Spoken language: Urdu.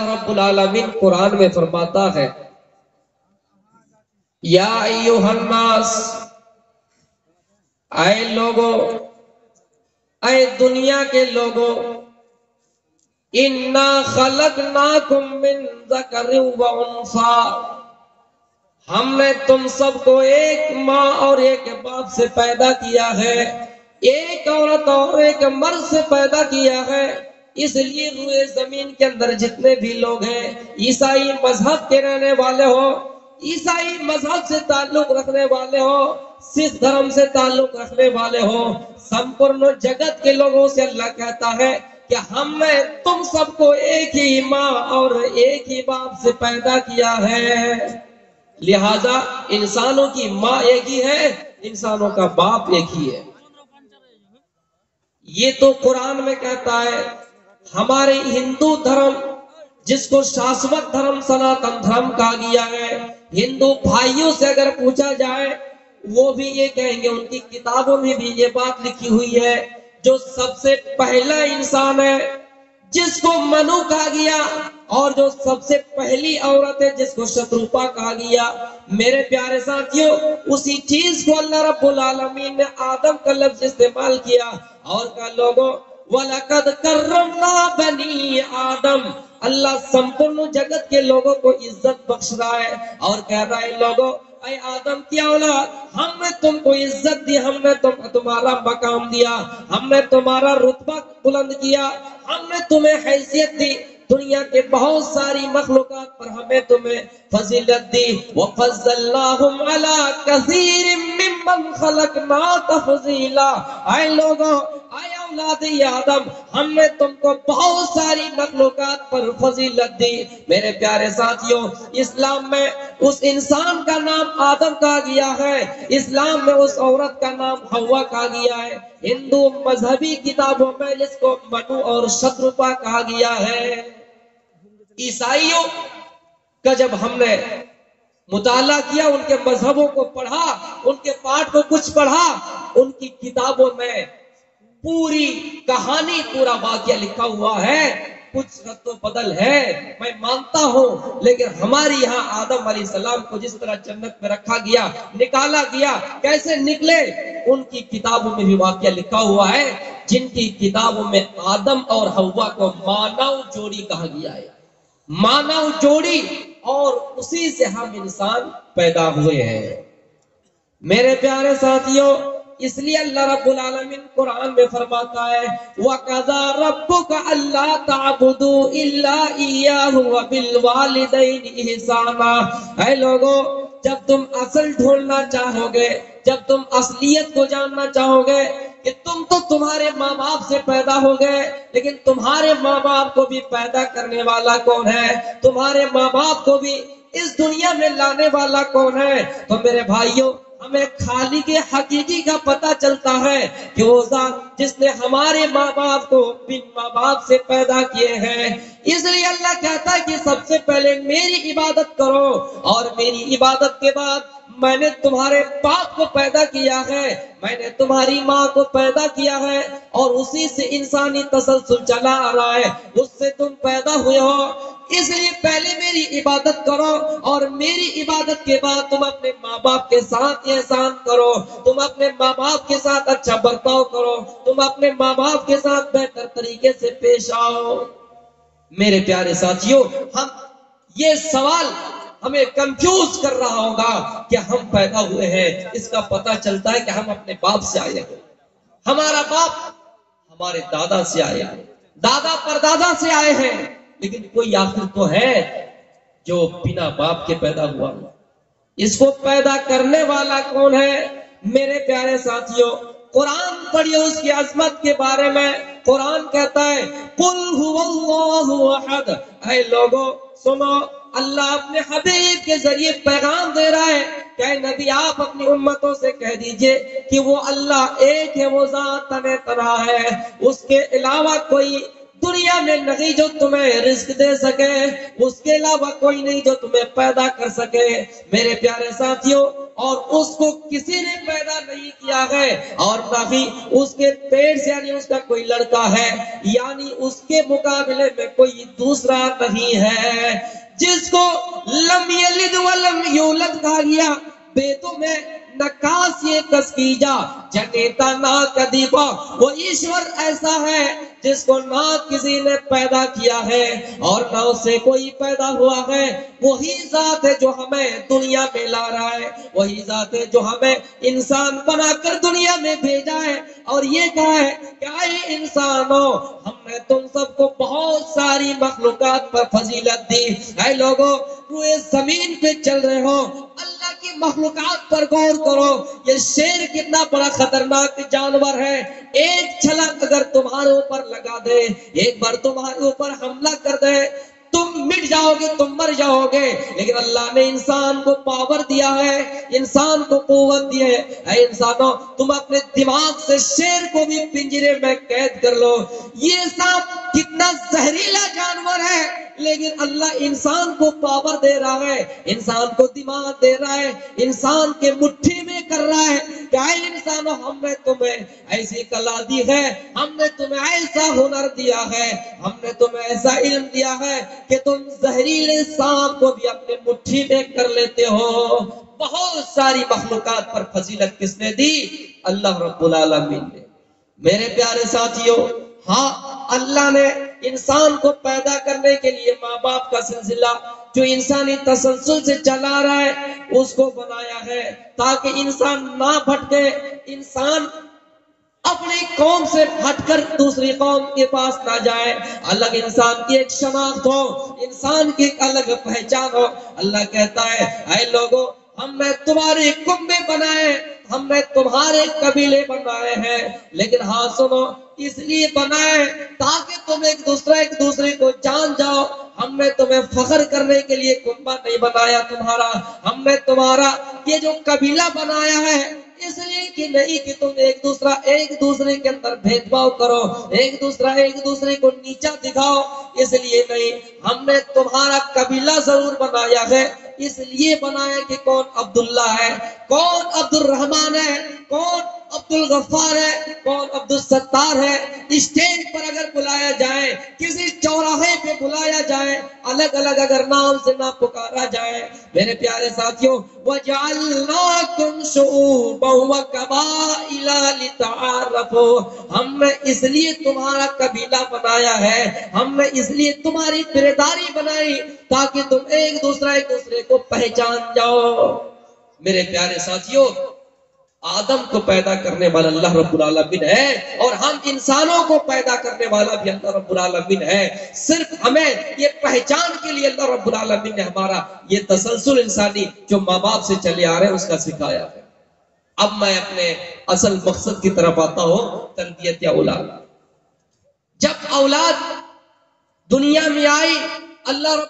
رب العالمین قرآن میں فرماتا ہے یا ایوہ الناس، اے لوگو، اے دنیا کے لوگو، انا خلقناکم من ذکر و انثی، ہم نے تم سب کو ایک ماں اور ایک باپ سے پیدا کیا ہے، ایک عورت اور ایک مرد سے پیدا کیا ہے۔ اس لیے روئے زمین کے اندر جتنے بھی لوگ ہیں، عیسائی مذہب کے رہنے والے ہو، عیسائی مذہب سے تعلق رکھنے والے ہو، سکھ دھرم سے تعلق رکھنے والے ہو، سمپورن جگت کے لوگوں سے اللہ کہتا ہے کہ ہم نے تم سب کو ایک ہی ماں اور ایک ہی باپ سے پیدا کیا ہے، لہذا انسانوں کی ماں ایک ہی ہے، انسانوں کا باپ ایک ہی ہے۔ یہ تو قرآن میں کہتا ہے۔ ہمارے ہندو دھرم، جس کو شاشوت دھرم، سناتن دھرم کہا گیا ہے، ہندو بھائیوں سے اگر پوچھا جائے، وہ بھی یہ کہیں گے، ان کی کتابوں میں بھی یہ بات لکھی ہوئی ہے، جو سب سے پہلا انسان ہے جس کو منو کہا گیا، اور جو سب سے پہلی عورت ہے جس کو شتروپا کہا گیا، میرے پیارے ساتھیوں، اسی چیز کو اللہ رب العالمین نے آدم کا لفظ استعمال کیا اور کہا لوگوں وَلَقَدْ كَرَّمْنَا بَنِي آدم، اللہ سمپورن جگت کے لوگوں کو عزت بخش رہا ہے اور کہہ رہا ہے لوگوں، اے آدم کی اولاد، ہم نے تم کو عزت دی، ہم نے تمہارا مقام دیا، ہم نے تمہارا رتبہ بلند کیا، ہم نے تمہیں حیثیت دی، دنیا کے بہت ساری مخلوقات پر ہمیں تمہیں فضیلت دی، وَفَضَّلْنَاهُمْ عَلَىٰ كَثِيرٍ مِّمَّنْ خَلَقْنَا تَفْضِيلًا، اے لوگوں، اے اولاد آدم، ہم نے تم کو بہت ساری مخلوقات پر فضیلت دی۔ میرے پیارے ساتھیوں، اسلام میں اس انسان کا نام آدم کہا گیا ہے، اسلام میں اس عورت کا نام حوا کہا گیا ہے، ہندو مذہبی کتابوں میں جس کو منو اور شتروپا کہا گیا ہے۔ عیسائیوں کا جب ہم نے مطالعہ کیا، ان کے مذہبوں کو پڑھا، ان کے پاٹھ کو کچھ پڑھا، ان کی کتابوں میں پوری کہانی، پورا واقعہ لکھا ہوا ہے، کچھ رد و بدل ہے میں مانتا ہوں، لیکن ہمارے یہاں آدم علیہ السلام کو جس طرح جنت میں رکھا گیا، نکالا گیا، کیسے نکلے، ان کی کتابوں میں بھی واقعہ لکھا ہوا ہے، جن کی کتابوں میں آدم اور حوا کو مانو جوڑی کہا گیا ہے، مانو جوڑی، اور اسی سے ہم انسان پیدا ہوئے ہیں۔ میرے پیارے ساتھیوں، اس لیے اللہ رب العالمین قرآن میں فرماتا ہے وَقَضَىٰ رَبُّكَ أَلَّا تَعْبُدُوا إِلَّا إِيَّاهُ وَبِالْوَالِدَيْنِ إِحْسَانًا، اے لوگوں، جب تم اصل ڈھونڈنا چاہو گے، جب تم اصلیت کو جاننا چاہو گے کہ تم تو تمہارے ماں باپ سے پیدا ہو گئے، لیکن تمہارے ماں باپ کو بھی پیدا کرنے والا کون ہے، تمہارے ماں باپ کو بھی اس دنیا میں لانے والا کون ہے، تو میرے بھائیوں، ہمیں خالق حقیقی کا پتہ چلتا ہے کہ وہ ذات جس نے ہمارے ماں باپ کو بن ماں باپ سے پیدا کیے ہیں، اس لیے اللہ کہتا ہے کہ سب سے پہلے میری عبادت کرو، اور میری عبادت کے بعد میں نے تمہارے باپ کو پیدا کیا ہے، میں نے تمہاری ماں کو پیدا کیا ہے، اور اسی سے انسانی تسلسل چلا آ رہا ہے، اس سے تم پیدا ہوئے ہو، اس لیے پہلے میری عبادت کرو، اور میری عبادت کے بعد تم اپنے ماں باپ کے ساتھ احسان کرو، تم اپنے ماں باپ کے ساتھ اچھا برتاؤ کرو، تم اپنے ماں باپ کے ساتھ بہتر طریقے سے پیش آؤ۔ میرے پیارے ساتھیوں، ہم یہ سوال ہمیں کنفیوز کر رہا ہوگا کہ ہم پیدا ہوئے ہیں، اس کا پتہ چلتا ہے کہ ہم اپنے باپ سے آئے ہیں، ہمارا باپ ہمارے دادا سے آئے ہیں، دادا پردادا سے آئے ہیں، لیکن کوئی آخر تو ہے جو بنا باپ کے پیدا ہوا، اس کو پیدا کرنے والا کون ہے؟ میرے پیارے ساتھیوں، قرآن پڑھیے اس کی عظمت کے بارے میں، قرآن کہتا ہے قُلْ هُوَ اللَّهُ أَحَدٌ، اے لوگوں سنو، اللہ اپنے حبیب کے ذریعے پیغام دے رہا ہے کہ اے نبی، آپ اپنی امتوں سے کہہ دیجئے کہ وہ اللہ ایک ہے، وہ ذات تنہا ہے، اس کے علاوہ کوئی دنیا میں نہیں جو تمہیں رزق دے سکے، اس کے علاوہ کوئی نہیں جو تمہیں پیدا کر سکے میرے پیارے ساتھیوں، اور اس کو کسی نے پیدا نہیں کیا ہے، اور نہ ہی اس کے پیٹ سے یعنی اس کا کوئی لڑکا ہے، یعنی اس کے مقابلے میں کوئی دوسرا نہیں ہے، جس کو لم یلد ولم یولد کہا گیا، بیتوں میں نکاس یہ کس کیجا جنیتا نہ کدیبا، وہ ایشور ایسا ہے جس کو نہ کسی نے پیدا کیا ہے اور نہ اس سے کوئی پیدا ہوا ہے، وہی ذات ہے جو ہمیں دنیا میں لا رہا ہے، وہی ذات ہے جو ہمیں انسان بنا کر دنیا میں بھیجا ہے، اور یہ کہا ہے کہ اے انسانوں، ہم نے تم سب کو بہت ساری مخلوقات پر فضیلت دی، اے لوگوں پورے زمین پہ چل رہے ہو، اللہ کی مخلوقات پر غور کرو، یہ شیر کتنا بڑا خطرناک جانور ہے، ایک چھلانگ اگر تمہارے اوپر لگا دے، ایک بار تمہارے اوپر حملہ کر دے، تم مٹ جاؤ گے، تم مر جاؤ گے، لیکن اللہ نے انسان کو پاور دیا ہے، انسان کو قوت دی ہے، اے انسانوں تم اپنے دماغ سے شیر کو بھی پنجرے میں قید کر لو، یہ سانپ کتنا زہریلا جانور ہے، لیکن اللہ انسان کو پاور دے رہا ہے، انسان کو دماغ دے رہا ہے، انسان کے مٹھی میں کر رہا ہے کہ اے انسانوں ہم نے تمہیں ایسی کلا دی ہے، ہم نے تمہیں ایسا ہنر دیا ہے، ہم نے تمہیں ایسا علم دیا ہے کہ تم زہریلے سانپ کو بھی اپنے مٹھی میں کر لیتے ہو۔ بہت ساری مخلوقات پر فضیلت کس نے دی؟ اللہ رب العالمین نے۔ میرے پیارے ساتھیوں، ہاں اللہ نے انسان کو پیدا کرنے کے لیے ماں باپ کا سلسلہ جو انسانی تسلسل سے چلا رہا ہے اس کو بنایا ہے تاکہ انسان نہ بھٹکے، انسان اپنی قوم سے ہٹ کر دوسری قوم کے پاس نہ جائے، الگ انسان کی ایک شناخت ہو، انسان کی ایک الگ پہچان ہو۔ اللہ کہتا ہے اے لوگوں ہم نے تمہارے کنبے بنائے، ہم نے تمہارے قبیلے بنائے ہیں، لیکن ہاں سنو اس لیے بنائے تاکہ تم ایک دوسرے کو جان جاؤ، ہم نے تمہیں فخر کرنے کے لیے کنبہ نہیں بنایا تمہارا، ہم نے تمہارا یہ جو قبیلہ بنایا ہے اس لیے کہ نہیں کہ تم ایک دوسرے کے اندر بھید بھاؤ کرو، ایک دوسرے کو نیچا دکھاؤ، اس لیے نہیں، ہم نے تمہارا قبیلہ ضرور بنایا ہے، اس لیے بنایا کہ کون عبداللہ ہے، کون عبد الرحمن ہے، کون عبد الغفار ہے، کون عبد الستار ہے، اسٹیج پر اگر بلایا جائے، کسی چوراہے پہ بلایا جائے، الگ الگ اگر نام سے نہ پکارا جائے، میرے پیارے ساتھیوں وَجَعَلْنَاكُمْ شُعُوبًا وَقَبَائِلَ لِتَعَارَفُوا، ہم نے اس لیے تمہارا قبیلہ بنایا ہے، ہم نے اس لیے تمہاری برادری بنائی تاکہ تم ایک دوسرے کو پہچان جاؤ۔ میرے پیارے ساتھیوں آدم کو پیدا کرنے والا اللہ رب العالمین ہے، اور ہم انسانوں کو پیدا کرنے والا بھی اللہ رب العالمین ہے، صرف ہمیں یہ پہچان کے لیے اللہ رب العالمین نے ہمارا یہ تسلسل انسانی جو ماں باپ سے چلے آ رہے ہیں اس کا سکھایا ہے۔ اب میں اپنے اصل مقصد کی طرف آتا ہوں، تربیت اولاد۔ جب اولاد دنیا میں آئی اللہ رب